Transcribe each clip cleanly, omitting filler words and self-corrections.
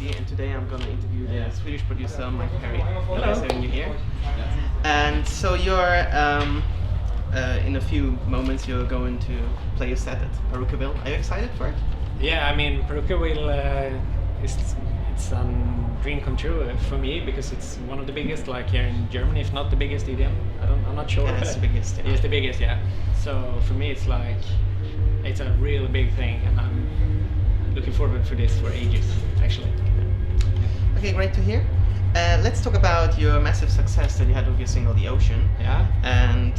Bisi, and today I'm going to interview the Swedish producer Mike Perry. Hello. Nice having you here. And so you're, in a few moments, you're going to play a set at Parookaville. Are you excited for it? Yeah, I mean, Parookaville it's a dream come true for me because it's one of the biggest, like here in Germany, if not the biggest EDM. I'm not sure. Yeah, it's the biggest. Yeah. It's the biggest, yeah. So for me, it's like it's a real big thing, and I'm looking forward for this for ages, actually. Okay, great to hear. Let's talk about your massive success that you had with your single "The Ocean." Yeah. And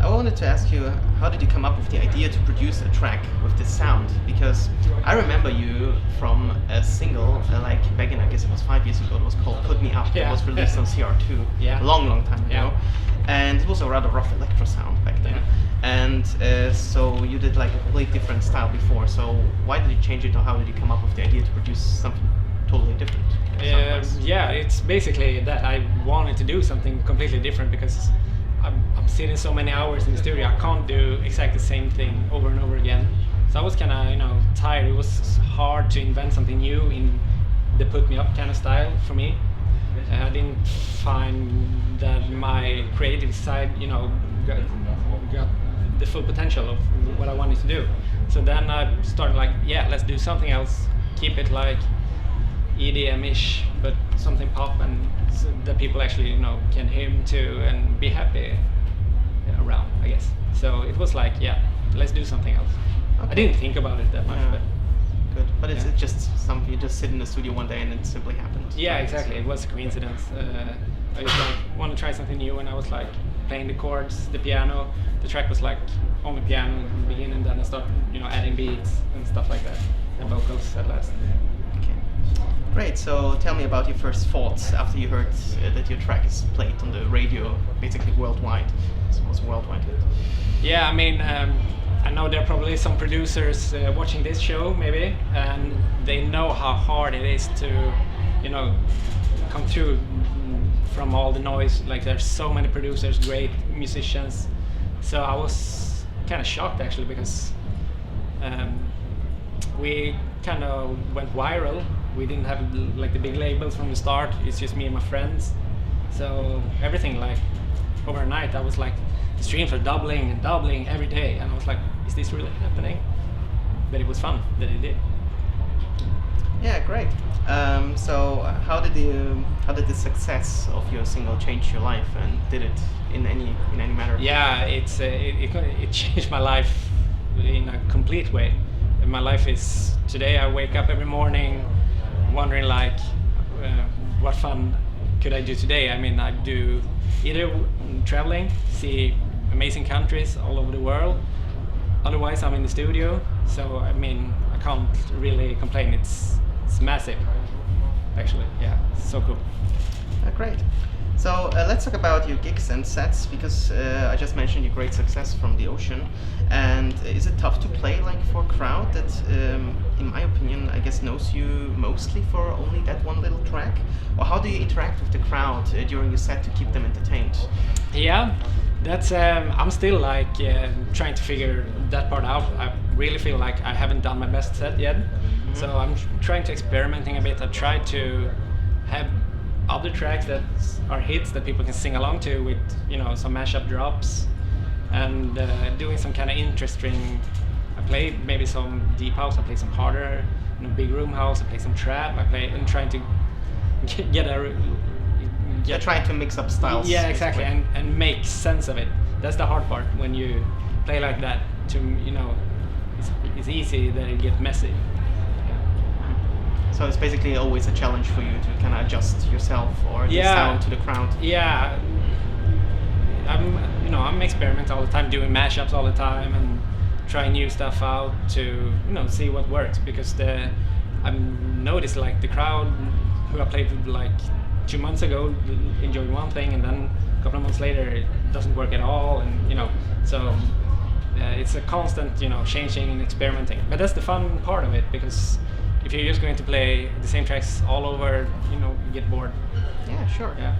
I wanted to ask you, how did you come up with the idea to produce a track with this sound? Because I remember you from a single, like back in, I guess it was 5 years ago. It was called "Put Me Up." Yeah. It was released on CR2 Yeah. a long time ago. Yeah. And it was a rather rough electro sound back then. Yeah. And so you did like a completely different style before. So why did you change it, or how did you come up with the idea to produce something totally different? Yeah, it's basically that I wanted to do something completely different because I'm sitting so many hours in the studio. I can't do exactly the same thing over and over again. So I was kind of, tired. It was hard to invent something new in the put me up kind of style for me. I didn't find that my creative side, got the full potential of what I wanted to do. So then I started like, yeah, let's do something else. Keep it like EDM-ish, but something pop, and so that people actually can hear me too and be happy around, I guess. So it was like, yeah, let's do something else. Okay. I didn't think about it that much, but good. But it's just something you just sit in the studio one day and it simply happened. yeah, Right? exactly. It was a coincidence. I just want to try something new, and I was like playing the chords, the piano. The track was like only piano in the beginning, and then I started adding beats and stuff like that, and vocals at last. Okay. Great. So tell me about your first thoughts after you heard that your track is played on the radio, basically worldwide. So it was a worldwide hit. Yeah, I mean, I know there are probably some producers watching this show, maybe, and they know how hard it is to, come through from all the noise. Like, there's so many producers, great musicians. So I was kind of shocked actually because we kind of went viral. We didn't have like the big labels from the start. It's just me and my friends. So everything, like overnight, I was like, the streams are doubling and doubling every day, and I was like, is this really happening? But it was fun that it did. Yeah, great. So how did the success of your single change your life, and did it in any manner? Yeah, it changed my life in a complete way. My life is today. I wake up every morning wondering like, what fun could I do today? I mean, I do either traveling, see amazing countries all over the world. Otherwise, I'm in the studio. So I mean, I can't really complain. It's massive, actually. Yeah, it's so cool. Great. So let's talk about your gigs and sets, because I just mentioned your great success from The Ocean. And is it tough to play like for a crowd that, in my opinion, I guess knows you mostly for only that one little track? Or how do you interact with the crowd during your set to keep them entertained? Yeah, that's I'm still like trying to figure that part out. I really feel like I haven't done my best set yet. Mm-hmm. So I'm trying to experimenting a bit. I try to have other tracks that are hits that people can sing along to with some mashup drops, and doing some kind of interesting. I play maybe some deep house, I play some harder, big room house, I play some trap. I'm trying to get Trying to mix up styles. Yeah, exactly, and make sense of it. That's the hard part when you play like that. It's easy that it gets messy. So it's basically always a challenge for you to kind of adjust yourself or the sound to the crowd. Yeah, I'm experimenting all the time, doing mashups all the time, and trying new stuff out to see what works. Because I've noticed like the crowd who I played with like 2 months ago enjoyed one thing, and then a couple of months later it doesn't work at all, and so it's a constant changing and experimenting. But that's the fun part of it, because if you're just going to play the same tracks all over, you get bored. Yeah, sure. Yeah.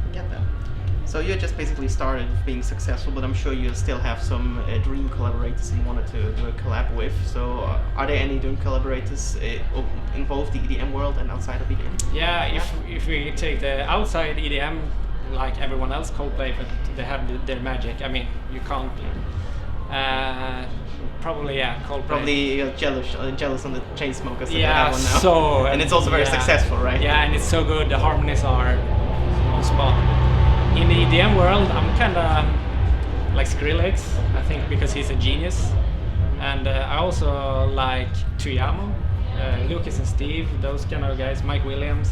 I get that. So you just basically started being successful, but I'm sure you still have some dream collaborators you wanted to do a collab with. So are there any dream collaborators involved the EDM world and outside of EDM? Yeah, if we take the outside EDM, like everyone else, Coldplay, but they have their magic. I mean, you can't. Probably Coldplay. Probably you're jealous on the Chainsmokers that they Yeah, have one now. so and it's also very successful, right? Yeah, and it's so good. The harmonies are on spot. In the EDM world, I'm kind of like Skrillex, I think, because he's a genius. And I also like Tuyamo, Lucas and Steve, those kind of guys, Mike Williams,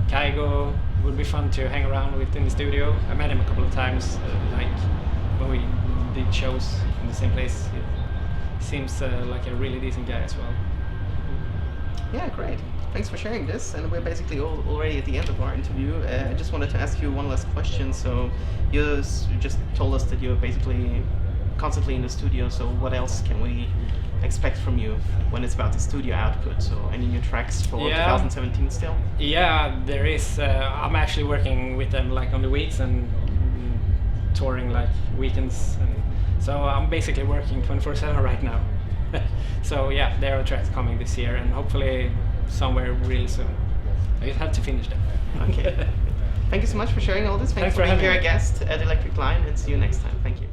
Kygo would be fun to hang around with in the studio. I met him a couple of times, like when we did shows in the same place. He seems like a really decent guy as well. Yeah, great. Thanks for sharing this, and we're basically already at the end of our interview. I just wanted to ask you one last question. So you just told us that you're basically constantly in the studio, so what else can we expect from you when it's about the studio output? So any new tracks for 2017 still? Yeah, there is. I'm actually working with them like on the weeks and touring like weekends, and so I'm basically working 24/7 right now. So yeah, there are tracks coming this year, and hopefully somewhere really soon. I just have to finish them. Okay. Thank you so much for sharing all this. Thanks for being here, a guest at Electric Line, and see you next time. Thank you.